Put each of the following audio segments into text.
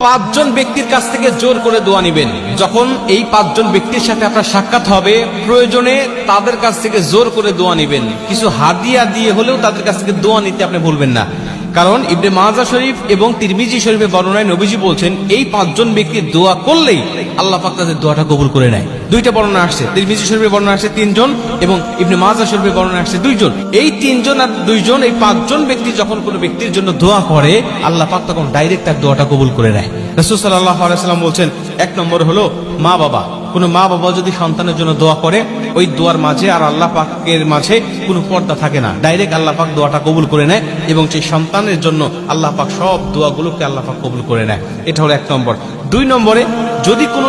পাঁচজন ব্যক্তির কাছ থেকে জোর করে দোয়া নিবেন। যখন এই পাঁচজন ব্যক্তির সাথে আপনার সাক্ষাৎ হবে, প্রয়োজনে তাদের কাছ থেকে জোর করে দোয়া নিবেন। কিছু হাদিয়া দিয়ে হলেও তাদের কাছ থেকে দোয়া নিতে আপনি ভুলবেন না। কারণ ইবনে মাজাহ শরীফ এবং তিরমিজি শরীফের বর্ণনায় নবীজি বলছেন, এই পাঁচজন ব্যক্তির দোয়া করলেই আল্লাহ পাক তাদের দোয়াটা কবুল করে নেয়। দুইটা বর্ণনা আসছে, তিরমিজি শরীফের বর্ণনা আসছে 3 জন এবং ইবনে মাজাহ শরীফের বর্ণনা আসছে 2 জন। এই 3 জন আর 2 জন, এই 5 জন ব্যক্তি যখন কোনো ব্যক্তির জন্য দোয়া করে, আল্লাহ পাক তখন ডাইরেক্ট তার দোয়াটা কবুল করে নেয়। রাসূল সাল্লাল্লাহু আলাইহি ওয়াসাল্লাম বলছেন, 1 নম্বর হলো মা বাবা। কোনো মা বাবা যদি সন্তানের জন্য দোয়া করে, ওই দোয়ার মাঝে আর আল্লাহ পাকের মাঝে কোনো পর্দা থাকে না, ডাইরেক্ট আল্লাহ পাক দোয়াটা কবুল করে নেয় এবং সেই সন্তানের জন্য আল্লাহ পাক সব দোয়াগুলোকে আল্লাহ পাক কবুল করে নেয়। এটা হলো 1 নম্বর। 2 নম্বরে, যদি কোনো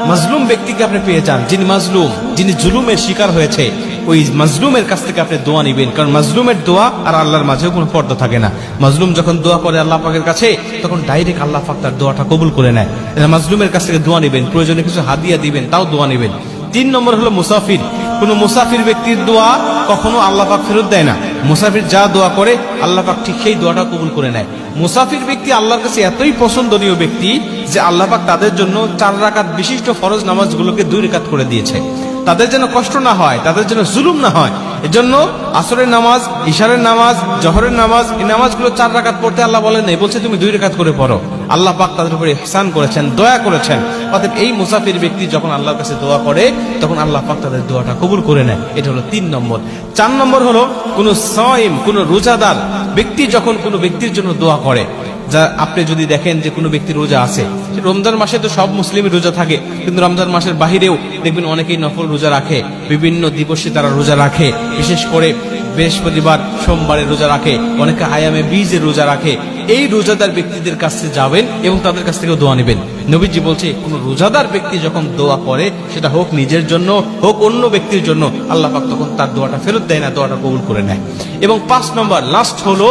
মাজলুম ব্যক্তিকে আপনি পেয়ে যান, যিনি মাজলুম, যিনি জুলুমের শিকার হয়েছে, ওই মাজলুমের কাছ থেকে আপনি দোয়া নিবেন। কারণ মাজলুমের দোয়া আর আল্লাহর মাঝেও কোনো পর্দা থাকে না। মাজলুম যখন দোয়া করে আল্লাহ পাকের কাছে, তখন ডাইরেক্ট আল্লাহ পাক তার দোয়াটা কবুল করে নেয়। মাজলুমের কাছ থেকে দোয়া নিবেন, প্রয়োজনে কিছু হাদিয়া দিবেন, তাও দোয়া নিবেন। 3 নম্বর হলো মুসাফির। কোন মুসাফির ব্যক্তির দোয়া কখনো আল্লাহ পাক ফেরত দেয় না। মুসাফির যা দোয়া করে আল্লাহ পাক ঠিক সেই দোয়াটা কবুল করে নেয়। মুসাফির ব্যক্তি আল্লাহর কাছে এতই পছন্দনীয় ব্যক্তি যে আল্লাহ পাক তাদের জন্য 4 রাকাত বিশিষ্ট ফরজ নামাজগুলোকে 2 রাকাত করে দিয়েছে। তাদের যেন কষ্ট না হয়, তাদের যেন জুলুম না হয়, এজন্য আসরের নামাজ, ইশারের নামাজ, জোহরের নামাজ, এই নামাজগুলো 4 রাকাত পড়তে আল্লাহ বলেন নাই, বলছে তুমি 2 রাকাত করে পড়ো। আল্লাহ পাক তাদের উপরে ইহসান করেছেন, দয়া করেছেন। অতএব এই মুসাফির ব্যক্তি যখন আল্লাহর কাছে দোয়া করে, তখন আল্লাহ পাক তাদের দোয়াটা কবুল করে নেয়। এটা হলো 3 নম্বর। 4 নম্বর হলো কোন সাইম, কোন রোজাদার ব্যক্তি যখন কোনো ব্যক্তির জন্য দোয়া করে, যা আপনি যদি দেখেন যে কোনো ব্যক্তি রোজা আছে, রমজান মাসে তো সব মুসলিম রোজা থাকে, কিন্তু রমজান মাসের বাহিরেও দেখবেন অনেকেই নফল রোজা রাখে, বিভিন্ন দিবসে তারা রোজা রাখে, বিশেষ করে বৃহস্পতিবার, সোমবারে রোজা রাখে, অনেকে আয়ামে বীজে রোজা রাখে। এই রোজাদার ব্যক্তিদের কাছে যাবেন এবং তাদের কাছ থেকে দোয়া নেবেন। নবীজি বলছে, কোন রোজাদার ব্যক্তি যখন দোয়া করে, সেটা হোক নিজের জন্য, হোক অন্য ব্যক্তির জন্য, আল্লাহ পাক তখন তার দোয়াটা ফেরত দেয় না, দোয়াটা কবুল করে নেয়। এবং 5 নম্বর লাস্ট হলো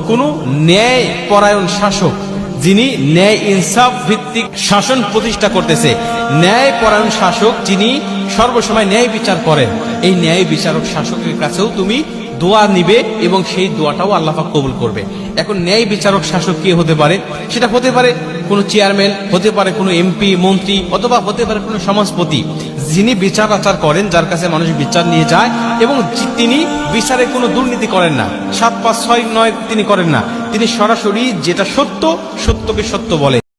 কোন ন্যায় পরায়ণ শাসক, যিনি ন্যায় ইনসাফ ভিত্তিক শাসন প্রতিষ্ঠা করতেছে। ন্যায় পরায়ণ শাসক যিনি সর্বসময় ন্যায় বিচার করেন, এই ন্যায় বিচারক শাসকের কাছেও তুমি দোয়া নিবে এবং সেই দোয়াটাও আল্লাহ পাক কবুল করবে। এখন ন্যায় বিচারক শাসক কে হতে পারে? সেটা হতে পারে কোনো চেয়ারম্যান, হতে পারে কোনো এমপি, মন্ত্রী, অথবা হতে পারে কোনো সমাজপতি, যিনি বিচার আচার করেন, যার কাছে মানুষ বিচার নিয়ে যায় এবং তিনি বিচারে কোনো দুর্নীতি করেন না, 7, 5, 6, 9 তিনি করেন না। তিনি সরাসরি যেটা সত্য, সত্যকে সত্য বলে।